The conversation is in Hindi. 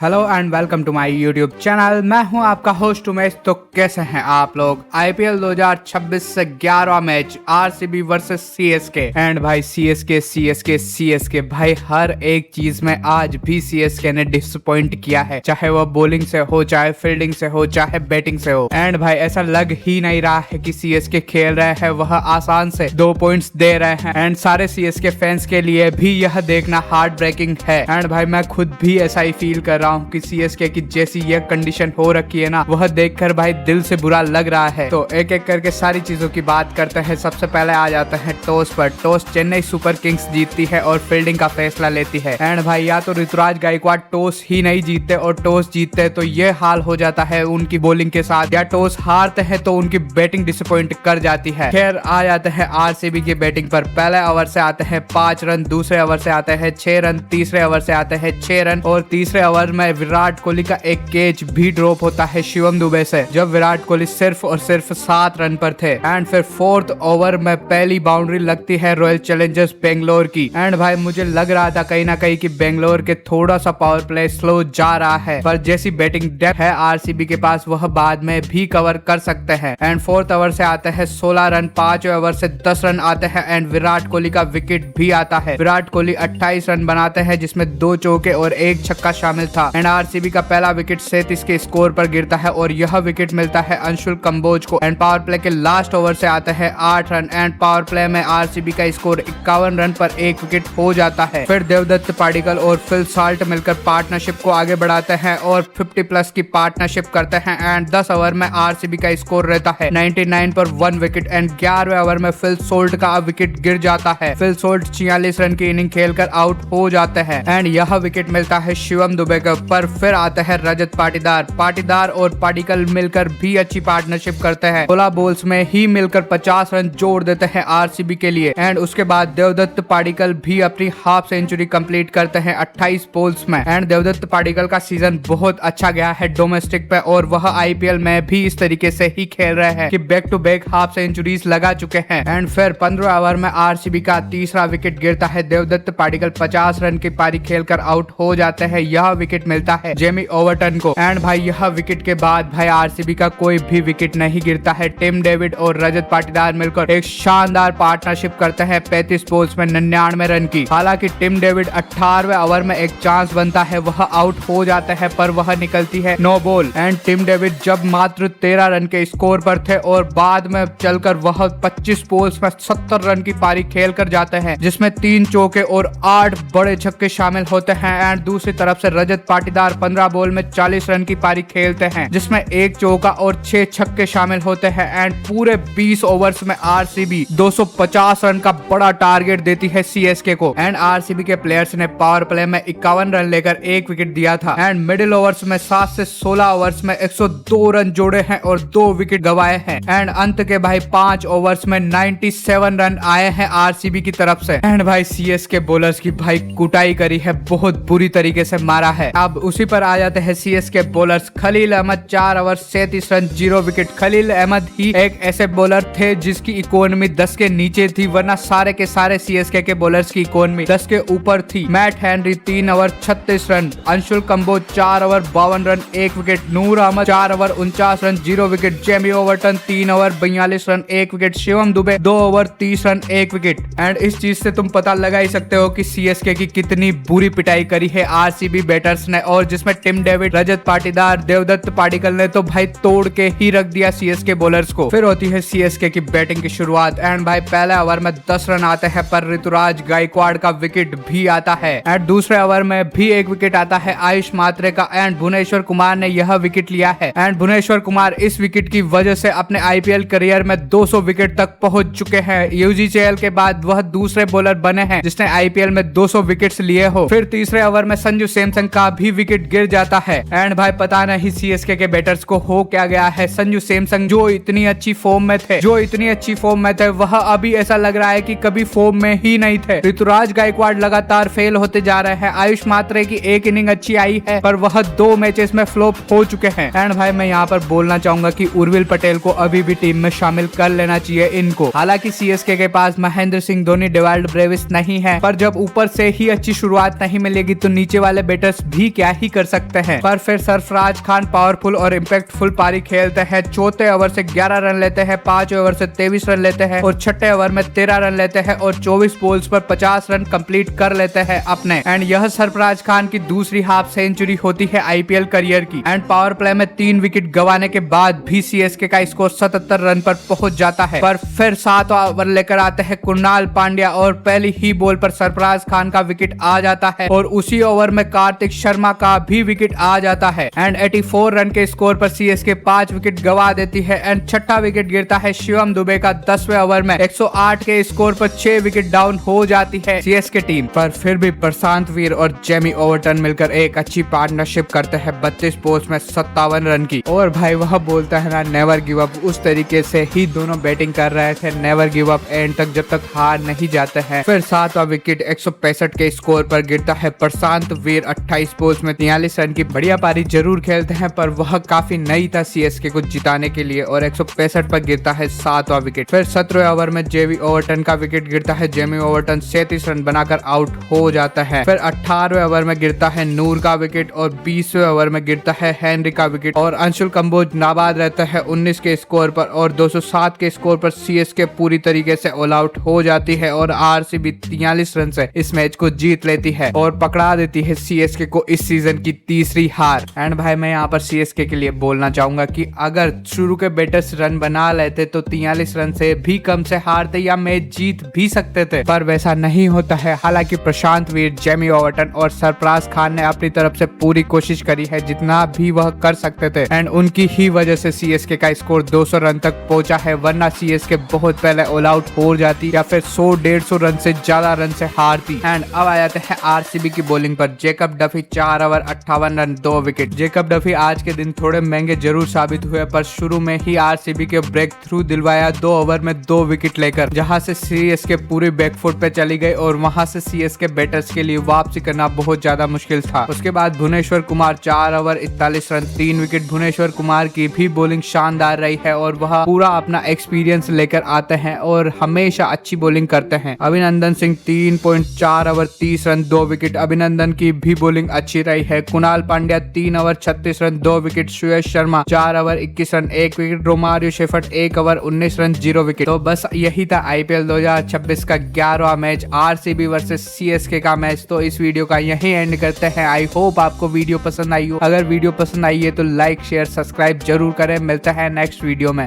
Hello and welcome to my YouTube channel. मैं हूं आपका होस्ट उमेश। तो कैसे हैं आप लोग? आईपीएल 2026 से 11वां match RCB versus CSK. And भाई सीएसके भाई हर एक चीज में आज भी सीएसके ने डिसअपॉइंट किया है, चाहे वो बॉलिंग से हो, चाहे फील्डिंग से हो, चाहे बैटिंग से हो। एंड भाई ऐसा लग ही नहीं रहा है कि सीएसके खेल रहे हैं वह आसान से 2 पॉइंट्स दे रहे हैं। एंड सारे सीएसके फैंस के लिए भी यह देखना हार्ट ब्रेकिंग है। एंड भाई मैं खुद भी ऐसा ही फील कर रहा हूँ कि सीएसके की जैसी यह कंडीशन हो रखी है ना, वह देखकर भाई दिल से बुरा लग रहा है। तो एक एक करके सारी चीजों की बात करते हैं। सबसे पहले आ जाते हैं टॉस पर। टॉस चेन्नई सुपर किंग्स जीतती है और फील्डिंग का फैसला लेती है। एंड भाई या तो ऋतुराज गायकवाड़ टॉस ही नहीं जीतते और टॉस जीतते तो ये हाल हो जाता है उनकी बॉलिंग के साथ, या टॉस हारते हैं तो उनकी बैटिंग डिसअपॉइंट कर जाती है। खैर आ जाते हैं आरसीबी की बैटिंग पर। पहले ओवर से आते हैं 5 रन, दूसरे ओवर से आते हैं 6 रन, तीसरे ओवर से आते हैं 6 रन और तीसरे ओवर में विराट कोहली का एक कैच भी ड्रॉप होता है शिवम दुबे से, जब विराट कोहली सिर्फ और सिर्फ 7 रन पर थे। एंड फिर 4th ओवर में पहली बाउंड्री लगती है रॉयल चैलेंजर्स बेंगलोर की। एंड भाई मुझे लग रहा था कहीं ना कहीं कि बेंगलोर के थोड़ा सा पावर प्ले स्लो जा रहा है, पर जैसी बैटिंग डेप्थ है आरसीबी के पास वह बाद में भी कवर कर सकते हैं। एंड 4th ओवर से आते हैं 16 रन, 5वें ओवर से 10 रन आते हैं एंड विराट कोहली का विकेट भी आता है। विराट कोहली 28 रन बनाते हैं जिसमें 2 चौके और 1 छक्का शामिल था। एंड आरसीबी का पहला विकेट 37 के स्कोर पर गिरता है और यह विकेट मिलता है अंशुल कंबोज को। एंड पावर प्ले के लास्ट ओवर से आते हैं 8 रन एंड पावर प्ले में आरसीबी का स्कोर 51 रन पर 1 विकेट हो जाता है। फिर देवदत्त पाडिक्कल और फिल साल्ट मिलकर पार्टनरशिप को आगे बढ़ाते हैं और 50+ की पार्टनरशिप करते हैं। एंड 10 ओवर में आरसीबी का स्कोर रहता है 99 पर 1 विकेट। एंड 11वें ओवर में फिल सोल्ट का विकेट गिर जाता है। फिल सोल्ट 46 रन की इनिंग खेलकर आउट हो जाते हैं एंड यह विकेट मिलता है शिवम दुबे को। पर फिर आते हैं रजत पाटीदार और पाडिक्कल मिलकर भी अच्छी पार्टनरशिप करते हैं। 16 बॉल्स में ही मिलकर 50 रन जोड़ देते हैं आरसीबी के लिए। एंड उसके बाद देवदत्त पाडिक्कल भी अपनी हाफ सेंचुरी कंप्लीट करते हैं 28 बॉल्स में। एंड देवदत्त पाडिक्कल का सीजन बहुत अच्छा गया है डोमेस्टिक पे और वह आईपीएल में भी इस तरीके से ही खेल रहे हैं कि back to back half centuries लगा चुके हैं। एंड फिर 15 ओवर में आरसीबी का तीसरा विकेट गिरता है। देवदत्त पाडिक्कल 50 रन की पारी खेलकर आउट हो जाते हैं। यह विकेट मिलता है जेमी ओवरटन को। एंड भाई यह विकेट के बाद भाई आरसीबी का कोई भी विकेट नहीं गिरता है। टिम डेविड और रजत पाटीदार मिलकर एक शानदार पार्टनरशिप करते हैं 35 बॉल्स में 99 रन की। हालांकि टिम डेविड 18वें ओवर में एक चांस बनता है, वह आउट हो जाता है पर वह निकलती है no ball. And Tim David जब मात्र 13 रन के स्कोर पर थे और बाद में चलकर वह 25 बॉल्स में 70 रन की पारी खेल कर जाते हैं जिसमें 3 चौके और 8 बड़े छक्के शामिल होते हैं। एंड दूसरी तरफ से रजत पाटीदार 15 बॉल में 40 रन की पारी खेलते हैं जिसमें 1 चौका और 6 छक्के शामिल होते हैं। एंड पूरे 20 ओवर्स में आरसीबी 250 रन का बड़ा टारगेट देती है सीएसके को। एंड आरसीबी के प्लेयर्स ने पावर प्ले में 51 रन लेकर 1 विकेट दिया था। एंड मिडिल ओवर्स में 7 से 16 ओवर्स में 102 रन जोड़े हैं और 2 विकेट गंवाए हैं। एंड अंत के भाई 5 ओवर्स में 97 रन आए हैं आरसीबी की तरफ से। एंड भाई सीएसके बॉलर्स की भाई कुटाई करी है, बहुत बुरी तरीके से मारा है। अब उसी पर आ जाते हैं CSK bowlers. Khaleel Ahmed 4 over 37 run 0 wicket. Khaleel Ahmed ही एक ऐसे बॉलर थे जिसकी इकोनॉमी 10 के नीचे थी, वरना सारे के सारे सीएसके के बॉलर्स की इकोनॉमी 10 के ऊपर थी। Matt Henry 3 over 36 run. Anshul Kamboj 4 over 52 run 1 wicket. Noor Ahmad 4 over 49 run 0 wicket. Jamie Overton 3 over 42 run 1 wicket. Shivam Dube 2 over 30 run 1 wicket. And इस चीज से तुम पता लगा ही सकते हो कि सीएसके की कितनी बुरी पिटाई करी है आरसीबी बैटर्स ने, और जिसमें टिम डेविड, रजत पाटीदार, देवदत्त पाडिक्कल ने तो भाई तोड़ के ही रख दिया सीएसके बॉलर्स को। फिर होती है सीएसके की बैटिंग की शुरुआत। एंड भाई पहले ओवर में 10 रन आते हैं पर ऋतुराज गायकवाड़ का विकेट भी आता है। एंड दूसरे ओवर में भी 1 विकेट आता है आयुष मात्रे का। एंड भुवनेश्वर कुमार ने यह विकेट लिया है। एंड भुवनेश्वर कुमार इस विकेट की वजह से अपने आईपीएल करियर में 200 विकेट तक पहुंच चुके हैं। यूजीसीएल के बाद वह दूसरे बॉलर बने हैं जिसने आईपीएल में 200 विकेट्स लिए हो। फिर तीसरे ओवर में संजू सैमसन का भी विकेट गिर जाता है। एंड भाई पता नहीं सीएसके के बैटर्स को हो क्या गया है। संजू सैमसन जो इतनी अच्छी फॉर्म में थे वह अभी ऐसा लग रहा है कि कभी फॉर्म में ही नहीं थे। ऋतुराज गायकवाड़ लगातार फेल होते जा रहे हैं। आयुष मात्रे की एक इनिंग अच्छी आई है पर वह 2 मैचेस में फ्लॉप हो चुके हैं। एंड भाई मैं यहाँ पर बोलना चाहूंगा कि उर्विल पटेल को अभी भी टीम में शामिल कर लेना चाहिए इनको। हालांकि सीएसके के पास महेंद्र सिंह धोनी, डेवाल्ड ब्रेविस नहीं है, पर जब ऊपर से ही अच्छी शुरुआत नहीं मिलेगी तो नीचे वाले बैटर्स भी भी क्या ही कर सकते हैं। पर फिर सरफराज खान पावरफुल और इम्पैक्टफुल पारी खेलते हैं। चौथे ओवर से 11 रन लेते हैं, 5 ओवर से 23 रन लेते हैं और छठे ओवर में 13 रन लेते हैं और 24 बॉल्स पर 50 रन कंप्लीट कर लेते हैं अपने। एंड यह सरफराज खान की दूसरी हाफ सेंचुरी होती है आईपीएल करियर की। एंड पावर प्ले में 3 विकेट गंवाने के बाद भी सीएसके का स्कोर 77 रन पर पहुंच जाता है। पर फिर 7 ओवर लेकर आते हैं कुणाल पांड्या और पहली ही बॉल पर सरफराज खान का विकेट आ जाता है और उसी ओवर में कार्तिक शर्मा का भी विकेट आ जाता है। एंड 84 रन के स्कोर पर सीएसके 5 विकेट गंवा देती है। एंड छठा विकेट गिरता है शिवम दुबे का 10वें ओवर में। 108 के स्कोर पर 6 विकेट डाउन हो जाती है सीएसके टीम। पर फिर भी प्रशांत वीर और जेमी ओवरटन मिलकर एक अच्छी पार्टनरशिप करते हैं 32 बॉल्स में 57 रन की। और भाई वह बोलता है ना, नेवर गिव अप, उस तरीके से ही दोनों बैटिंग कर रहे थे। नेवर गिव अप एंड तक, जब तक हार नहीं जाते हैं। फिर 7वां विकेट 165 के स्कोर पर गिरता है। प्रशांत वीर 28 बॉल्स में 43 रन की बढ़िया पारी जरूर खेलते हैं, पर वह काफी नई था सीएसके को जिताने के लिए और 165 पर गिरता है 7वां विकेट। फिर 17वें ओवर में जेमी ओवरटन का विकेट गिरता है। जेमी ओवरटन 37 रन बनाकर आउट हो जाता है। फिर 18वें ओवर में गिरता है नूर का विकेट और 20वें ओवर में गिरता है हेनरी का विकेट और अंशुल कंबोज नाबाद रहता है 19 के स्कोर पर और 207 के स्कोर पर सीएसके पूरी तरीके से ऑल आउट हो जाती है और आरसीबी 43 रन से इस मैच को जीत लेती है और पकड़ा देती है सीएसके को इस सीजन की तीसरी हार। एंड भाई मैं यहाँ पर सीएसके के लिए बोलना चाहूंगा कि अगर शुरू के बैटर्स रन बना लेते तो 43 रन से भी कम से हारते या मैच जीत भी सकते थे, पर वैसा नहीं होता है। हालांकि प्रशांत वीर, जेमी ओवरटन और सरफराज खान ने अपनी तरफ से पूरी कोशिश करी है जितना भी वह कर सकते थे एंड उनकी ही वजह से सीएसके का स्कोर 200 रन तक पहुंचा है, वरना सीएसके बहुत पहले ऑल आउट हो जाती या फिर 100-150 रन से ज्यादा रन से हारती। एंड अब आ जाते हैं आरसीबी की बॉलिंग पर। Jacob Duffy 4 over 58 run 2 wicket. Jacob Duffy आज के दिन थोड़े महंगे जरूर साबित हुए, पर शुरू में ही आरसीबी के ब्रेक थ्रू दिलवाया 2 ओवर में 2 विकेट लेकर, जहां से सीएसके पूरी बैकफुट पे चली गई और वहां से सीएसके बैटर्स के लिए वापसी करना बहुत ज्यादा मुश्किल था। उसके बाद Bhuvneshwar Kumar 4 over 41 run 3 wicket. Bhuvneshwar Kumar की भी बॉलिंग शानदार रही है और वह पूरा अपना एक्सपीरियंस लेकर आते हैं और हमेशा अच्छी बॉलिंग करते हैं। अभिनंदन सिंह 3.4 ओवर 30 रन 2 विकेट। अभिनंदन की भी बॉलिंग अच्छी रही है। Krunal Pandya 3 over 36 run 2 wicket. Suyash Sharma 4 over 21 run 1 wicket. Romario Shepherd 1 over 19 run 0 wicket. तो बस यही था आईपीएल 2026 का 11वां मैच, आरसीबी वर्सेस सीएसके का मैच। तो इस वीडियो का यही एंड करते हैं। आई होप आपको वीडियो पसंद आई हो। अगर वीडियो पसंद आई है तो लाइक शेयर सब्सक्राइब जरूर करें। मिलता है नेक्स्ट वीडियो में।